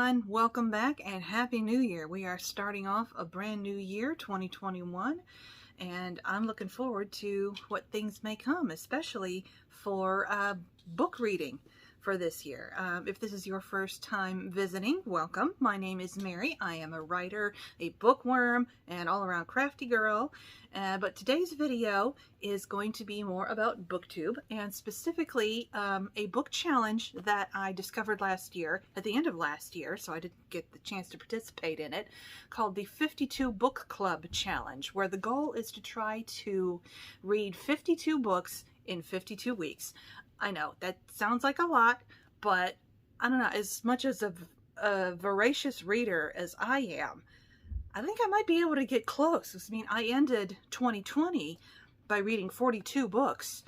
everyone, welcome back and Happy New Year. We are starting off a brand new year, 2021, and I'm looking forward to what things may come, especially for book reading for this year. If this is your first time visiting, welcome. My name is Mary. I am a writer, a bookworm, and all-around crafty girl. But today's video is going to be more about BookTube, and specifically a book challenge that I discovered last year, at the end of last year, so I didn't get the chance to participate in it, called the 52 Book Club Challenge, where the goal is to try to read 52 books in 52 weeks. I know that sounds like a lot, but I don't know, as much as a voracious reader as I am, I think I might be able to get close. I mean, I ended 2020 by reading 42 books,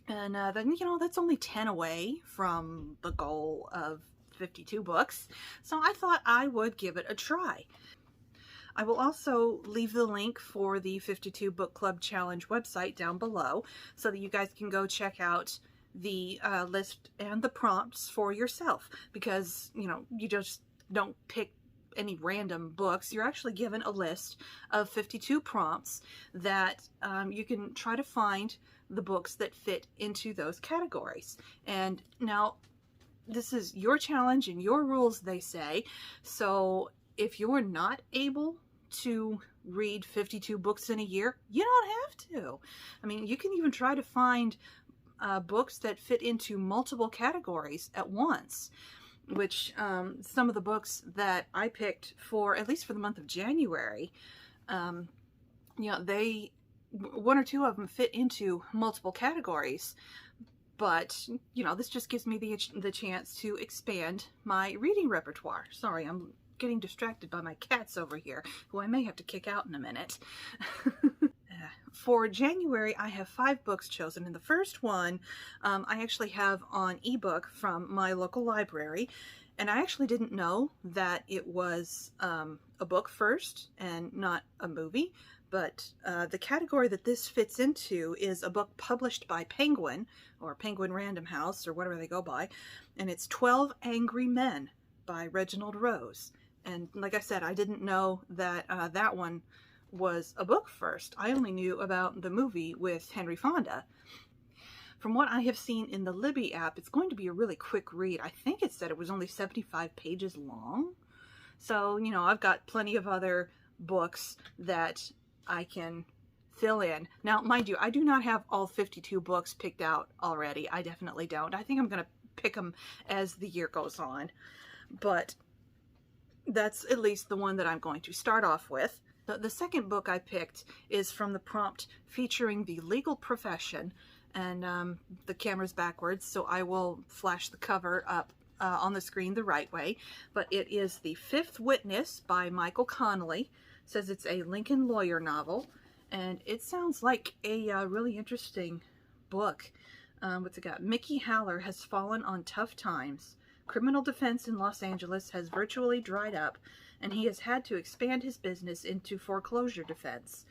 and then, you know, that's only 10 away from the goal of 52 books, so I thought I would give it a try. I will also leave the link for the 52 Book Club Challenge website down below so that you guys can go check out the list and the prompts for yourself, because, you know, you just don't pick any random books. You're actually given a list of 52 prompts that you can try to find the books that fit into those categories. And now, this is your challenge and your rules, they say, so if you're not able to read 52 books in a year, you don't have to. I mean, you can even try to find books that fit into multiple categories at once, which some of the books that I picked for, at least for the month of January, you know, one or two of them fit into multiple categories. But, you know, this just gives me the chance to expand my reading repertoire. Sorry, I'm getting distracted by my cats over here, who I may have to kick out in a minute. For January, I have 5 books chosen, and the first one I actually have on ebook from my local library, and I actually didn't know that it was a book first and not a movie, but the category that this fits into is a book published by Penguin, or Penguin Random House, or whatever they go by, and it's 12 Angry Men by Reginald Rose. And like I said, I didn't know that that one was a book first. I only knew about the movie with Henry Fonda. From what I have seen in the Libby app, it's going to be a really quick read. I think it said it was only 75 pages long. So, you know, I've got plenty of other books that I can fill in. Now, mind you, I do not have all 52 books picked out already. I definitely don't. I think I'm going to pick them as the year goes on. But that's at least the one that I'm going to start off with. The second book I picked is from the prompt featuring the legal profession, and the camera's backwards, so I will flash the cover up on the screen the right way. But it is The Fifth Witness by Michael Connelly. It says it's a Lincoln lawyer novel, and it sounds like a really interesting book. What's it got? Mickey Haller has fallen on tough times. Criminal defense in Los Angeles has virtually dried up, and he has had to expand his business into foreclosure defense.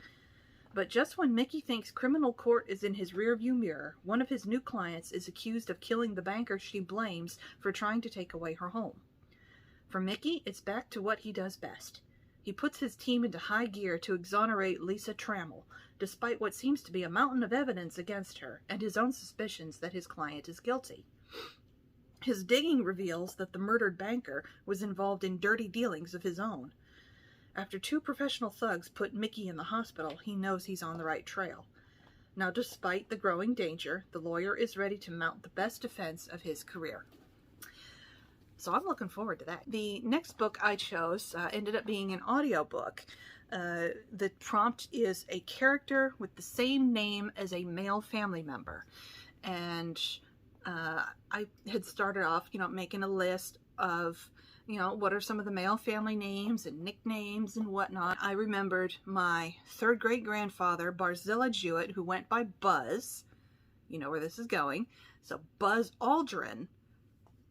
But just when Mickey thinks criminal court is in his rearview mirror, one of his new clients is accused of killing the banker she blames for trying to take away her home. For Mickey, it's back to what he does best. He puts his team into high gear to exonerate Lisa Trammell, despite what seems to be a mountain of evidence against her and his own suspicions that his client is guilty. His digging reveals that the murdered banker was involved in dirty dealings of his own. After 2 professional thugs put Mickey in the hospital, he knows he's on the right trail. Now, despite the growing danger, the lawyer is ready to mount the best defense of his career. So I'm looking forward to that. The next book I chose ended up being an audiobook. The prompt is a character with the same name as a male family member. And I had started off, you know, making a list of, you know, what are some of the male family names and nicknames and whatnot. I remembered my 3rd great grandfather, Barzilla Jewett, who went by Buzz. You know where this is going. So Buzz Aldrin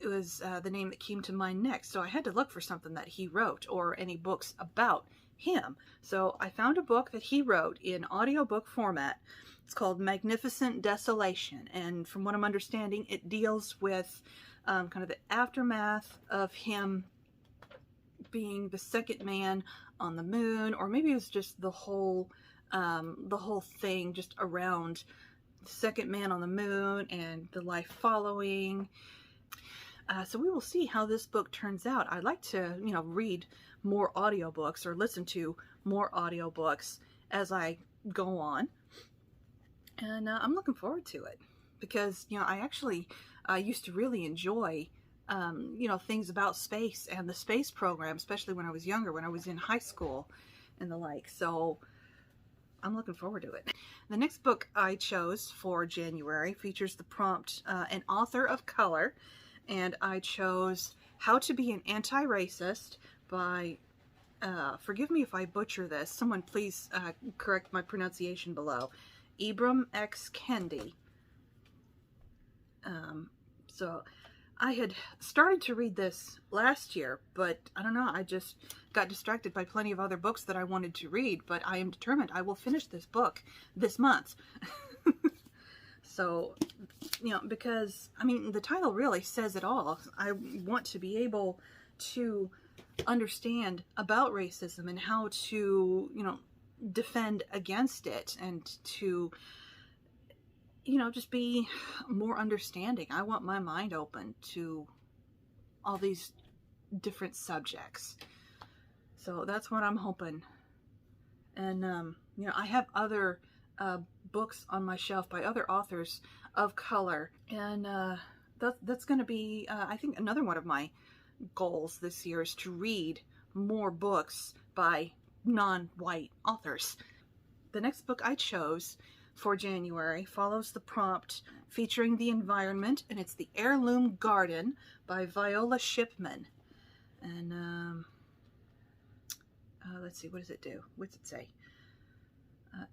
was the name that came to mind next. So I had to look for something that he wrote or any books about him. So I found a book that he wrote in audiobook format. It's called Magnificent Desolation, and from what I'm understanding, it deals with kind of the aftermath of him being the second man on the moon, or maybe it was just the whole thing just around the second man on the moon and the life following. So we will see how this book turns out. I'd like to, read more audiobooks or listen to more audiobooks as I go on. And I'm looking forward to it because, I actually used to really enjoy, things about space and the space program, especially when I was younger, when I was in high school and the like. So I'm looking forward to it. The next book I chose for January features the prompt, an author of color, and I chose How to Be an Anti-Racist by, forgive me if I butcher this, someone please correct my pronunciation below, Ibram X. Kendi. So I had started to read this last year, but I don't know, I just got distracted by plenty of other books that I wanted to read, but I am determined I will finish this book this month. So, because, the title really says it all. I want to be able to understand about racism and how to, defend against it and to, just be more understanding. I want my mind open to all these different subjects. So that's what I'm hoping. And, I have other books on my shelf by other authors of color. And that's going to be, I think, another one of my goals this year is to read more books by non-white authors. The next book I chose for January follows the prompt featuring the environment, and it's The Heirloom Garden by Viola Shipman. And let's see, what does it do? What's it say?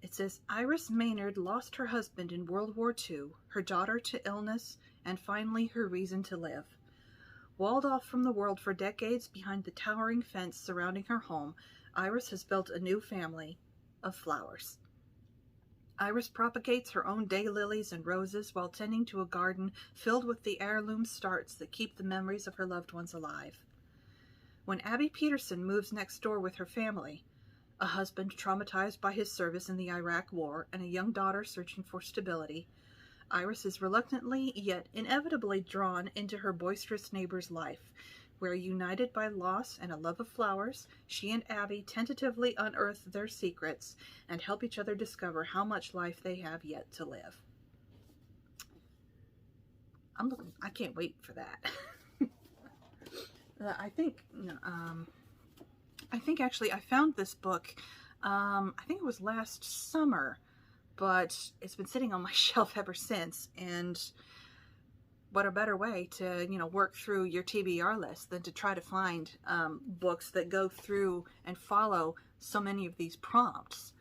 It says, Iris Maynard lost her husband in World War II, her daughter to illness, and finally her reason to live. Walled off from the world for decades behind the towering fence surrounding her home, Iris has built a new family of flowers. Iris propagates her own daylilies and roses while tending to a garden filled with the heirloom starts that keep the memories of her loved ones alive. When Abby Peterson moves next door with her family, a husband traumatized by his service in the Iraq War and a young daughter searching for stability, Iris is reluctantly yet inevitably drawn into her boisterous neighbor's life, where, united by loss and a love of flowers, she and Abby tentatively unearth their secrets and help each other discover how much life they have yet to live. I can't wait for that. I think actually I found this book, I think it was last summer, but it's been sitting on my shelf ever since. And what a better way to, work through your TBR list than to try to find books that go through and follow so many of these prompts.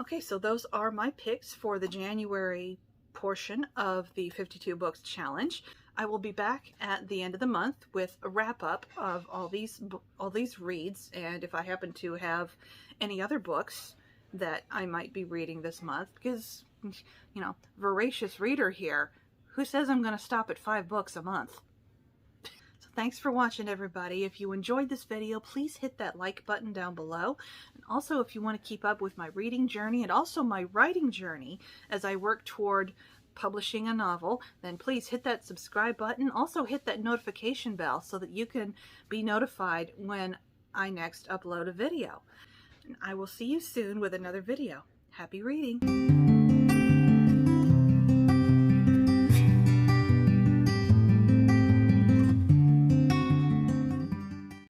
Okay, so those are my picks for the January portion of the 52 Books Challenge. I will be back at the end of the month with a wrap-up of all these reads, and if I happen to have any other books that I might be reading this month, because, voracious reader here. Who says I'm going to stop at 5 books a month? So thanks for watching, everybody. If you enjoyed this video, please hit that like button down below. And also, if you want to keep up with my reading journey and also my writing journey as I work toward publishing a novel, then please hit that subscribe button. Also hit that notification bell so that you can be notified when I next upload a video. And I will see you soon with another video. Happy reading!